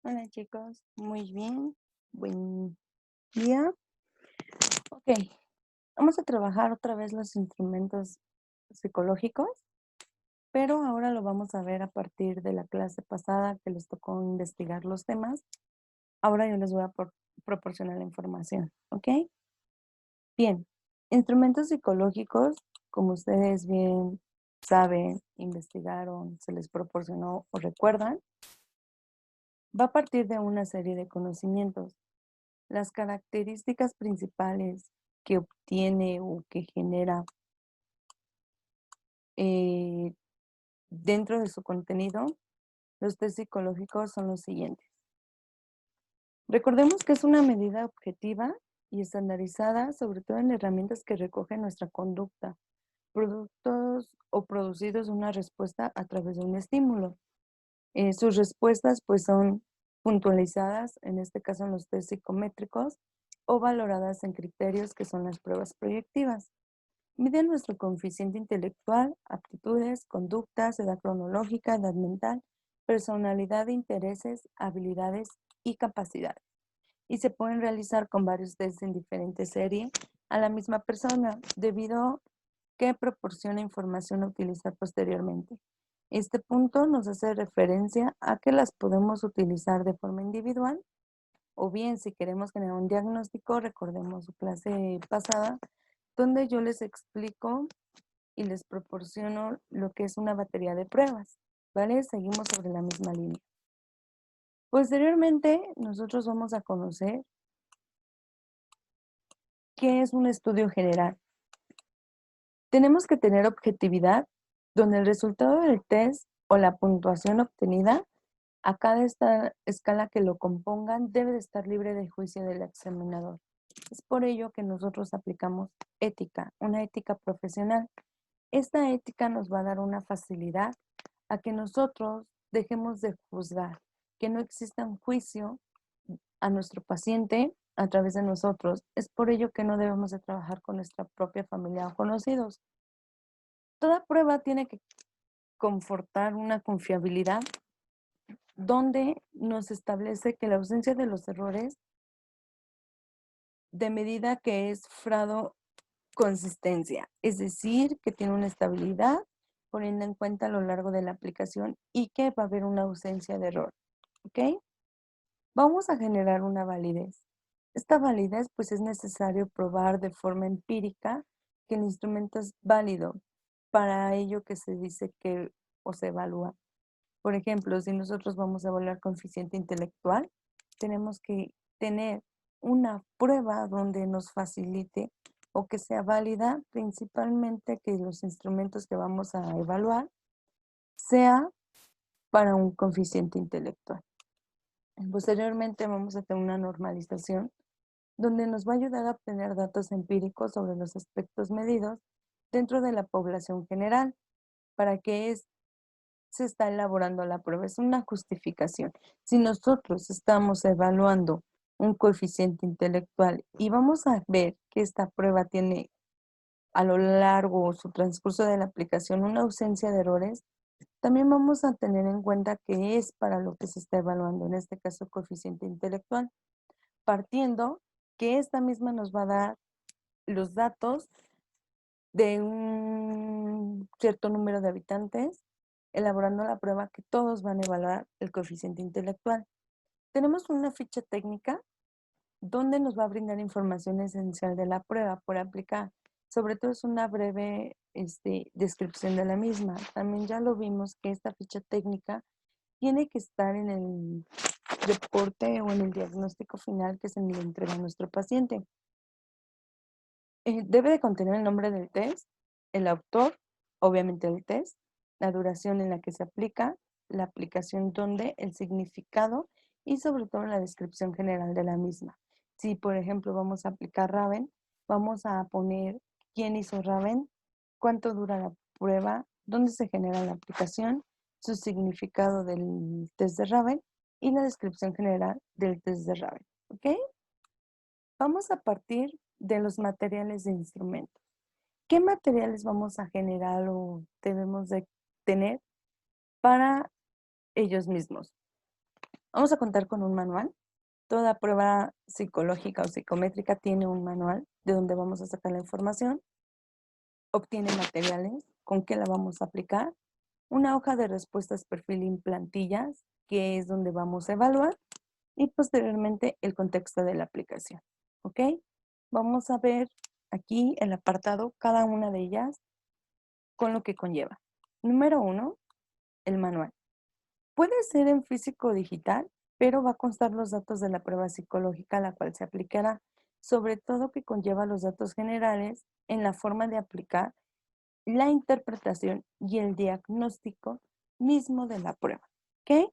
Hola chicos, muy bien, buen día. Ok, vamos a trabajar otra vez los instrumentos psicológicos, pero ahora lo vamos a ver a partir de la clase pasada que les tocó investigar los temas. Ahora yo les voy a proporcionar la información, ¿ok? Bien, instrumentos psicológicos, como ustedes bien saben, investigaron, se les proporcionó o recuerdan, va a partir de una serie de conocimientos. Las características principales que obtiene o que genera eh, dentro de su contenido, los test psicológicos son los siguientes. Recordemos que es una medida objetiva y estandarizada, sobre todo en herramientas que recogen nuestra conducta, productos o producidos una respuesta a través de un estímulo. Sus respuestas pues son puntualizadas, en este caso en los test psicométricos, o valoradas en criterios que son las pruebas proyectivas. Mide nuestro coeficiente intelectual, aptitudes, conductas, edad cronológica, edad mental, personalidad, intereses, habilidades y capacidades. Y se pueden realizar con varios tests en diferentes series a la misma persona, debido que proporciona información a utilizar posteriormente. Este punto nos hace referencia a que las podemos utilizar de forma individual o bien si queremos generar un diagnóstico, recordemos su clase pasada, donde yo les explico y les proporciono lo que es una batería de pruebas, ¿vale? Seguimos sobre la misma línea. Posteriormente, nosotros vamos a conocer qué es un estudio general. Tenemos que tener objetividad, donde el resultado del test o la puntuación obtenida a cada escala que lo compongan debe de estar libre del juicio del examinador. Es por ello que nosotros aplicamos ética, una ética profesional. Esta ética nos va a dar una facilidad a que nosotros dejemos de juzgar, que no exista un juicio a nuestro paciente a través de nosotros. Es por ello que no debemos de trabajar con nuestra propia familia o conocidos. Toda prueba tiene que confortar una confiabilidad donde nos establece que la ausencia de los errores de medida que es frado consistencia, es decir, que tiene una estabilidad poniendo en cuenta a lo largo de la aplicación y que va a haber una ausencia de error, ¿ok? Vamos a generar una validez. Esta validez pues es necesario probar de forma empírica que el instrumento es válido para ello que se dice que o se evalúa. Por ejemplo, si nosotros vamos a evaluar coeficiente intelectual, tenemos que tener una prueba donde nos facilite o que sea válida, principalmente que los instrumentos que vamos a evaluar sea para un coeficiente intelectual. Posteriormente vamos a tener una normalización donde nos va a ayudar a obtener datos empíricos sobre los aspectos medidos dentro de la población general. ¿Para qué se está elaborando la prueba? Es una justificación. Si nosotros estamos evaluando un coeficiente intelectual y vamos a ver que esta prueba tiene a lo largo o su transcurso de la aplicación una ausencia de errores, también vamos a tener en cuenta que es para lo que se está evaluando, en este caso coeficiente intelectual, partiendo que esta misma nos va a dar los datos de un cierto número de habitantes, elaborando la prueba que todos van a evaluar el coeficiente intelectual. Tenemos una ficha técnica donde nos va a brindar información esencial de la prueba por aplicar. Sobre todo es una breve descripción de la misma. También ya lo vimos que esta ficha técnica tiene que estar en el reporte o en el diagnóstico final que se le entrega a nuestro paciente. Debe de contener el nombre del test, el autor, obviamente el test, la duración en la que se aplica, la aplicación donde, el significado y sobre todo la descripción general de la misma. Si, por ejemplo, vamos a aplicar Raven, vamos a poner quién hizo Raven, cuánto dura la prueba, dónde se genera la aplicación, su significado del test de Raven y la descripción general del test de Raven. ¿Ok? Vamos a partir de los materiales de instrumento. ¿Qué materiales vamos a generar o debemos de tener para ellos mismos? Vamos a contar con un manual. Toda prueba psicológica o psicométrica tiene un manual de donde vamos a sacar la información, obtiene materiales, con qué la vamos a aplicar, una hoja de respuestas perfil en plantillas, que es donde vamos a evaluar, y posteriormente el contexto de la aplicación. ¿Ok? Vamos a ver aquí el apartado, cada una de ellas, con lo que conlleva. Número 1, el manual. Puede ser en físico o digital, pero va a constar los datos de la prueba psicológica a la cual se aplicará, sobre todo que conlleva los datos generales en la forma de aplicar, la interpretación y el diagnóstico mismo de la prueba. ¿Ok?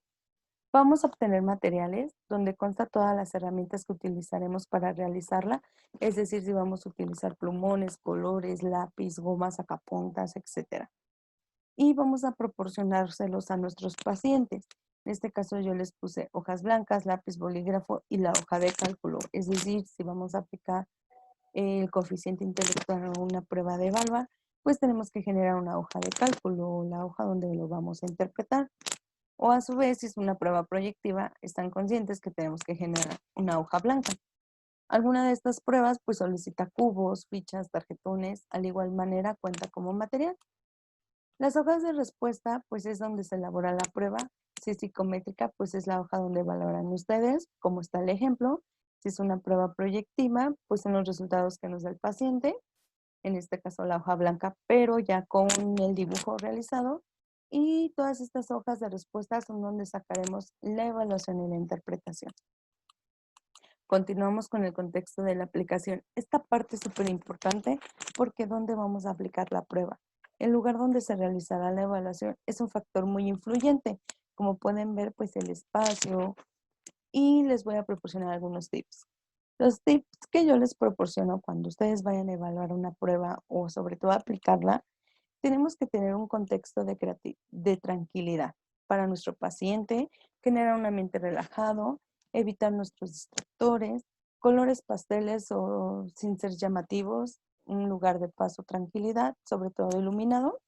Vamos a obtener materiales donde consta todas las herramientas que utilizaremos para realizarla, es decir, si vamos a utilizar plumones, colores, lápiz, gomas, sacapuntas, etcétera. Y vamos a proporcionárselos a nuestros pacientes. En este caso yo les puse hojas blancas, lápiz, bolígrafo y la hoja de cálculo. Es decir, si vamos a aplicar el coeficiente intelectual o una prueba de evalua, pues tenemos que generar una hoja de cálculo, la hoja donde lo vamos a interpretar. O a su vez, si es una prueba proyectiva, están conscientes que tenemos que generar una hoja blanca. Alguna de estas pruebas pues solicita cubos, fichas, tarjetones, al igual manera cuenta como material. Las hojas de respuesta, pues es donde se elabora la prueba. Si es psicométrica, pues es la hoja donde valoran ustedes, como está el ejemplo. Si es una prueba proyectiva, pues son los resultados que nos da el paciente, en este caso la hoja blanca, pero ya con el dibujo realizado. Y todas estas hojas de respuesta son donde sacaremos la evaluación y la interpretación. Continuamos con el contexto de la aplicación. Esta parte es súper importante porque ¿dónde vamos a aplicar la prueba? El lugar donde se realizará la evaluación es un factor muy influyente. Como pueden ver, pues el espacio, y les voy a proporcionar algunos tips. Los tips que yo les proporciono cuando ustedes vayan a evaluar una prueba o sobre todo aplicarla, tenemos que tener un contexto de tranquilidad para nuestro paciente, generar un ambiente relajado, evitar nuestros distractores, colores pasteles o sin ser llamativos, un lugar de paz o tranquilidad, sobre todo iluminado,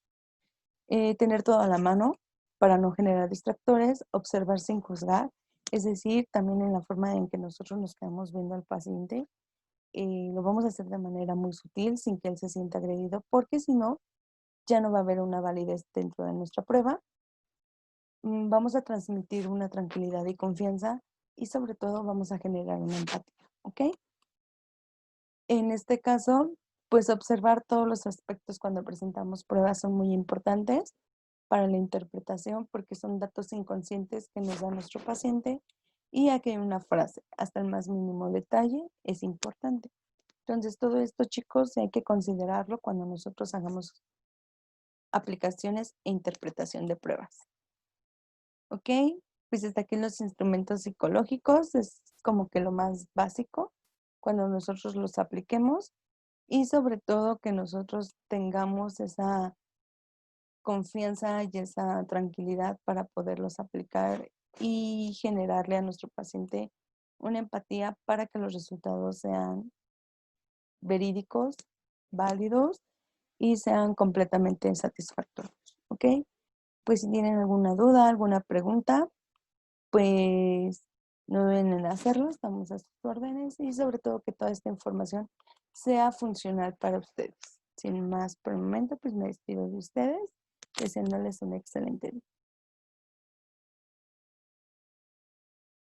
tener todo a la mano para no generar distractores, observar sin juzgar, es decir, también en la forma en que nosotros nos quedamos viendo al paciente, lo vamos a hacer de manera muy sutil, sin que él se sienta agredido, porque si no, ya no va a haber una validez dentro de nuestra prueba. Vamos a transmitir una tranquilidad y confianza y sobre todo vamos a generar una empatía, ¿ok? En este caso, pues observar todos los aspectos cuando presentamos pruebas son muy importantes para la interpretación porque son datos inconscientes que nos da nuestro paciente y aquí hay una frase, hasta el más mínimo detalle es importante. Entonces, todo esto, chicos, hay que considerarlo cuando nosotros hagamos aplicaciones e interpretación de pruebas. ¿Ok? Pues hasta aquí los instrumentos psicológicos es como que lo más básico cuando nosotros los apliquemos y sobre todo que nosotros tengamos esa confianza y esa tranquilidad para poderlos aplicar y generarle a nuestro paciente una empatía para que los resultados sean verídicos, válidos y sean completamente satisfactorios. ¿Ok? Pues si tienen alguna duda, alguna pregunta, pues no deben en hacerlo, estamos a sus órdenes y sobre todo que toda esta información sea funcional para ustedes. Sin más por el momento, pues me despido de ustedes, deseándoles un excelente día.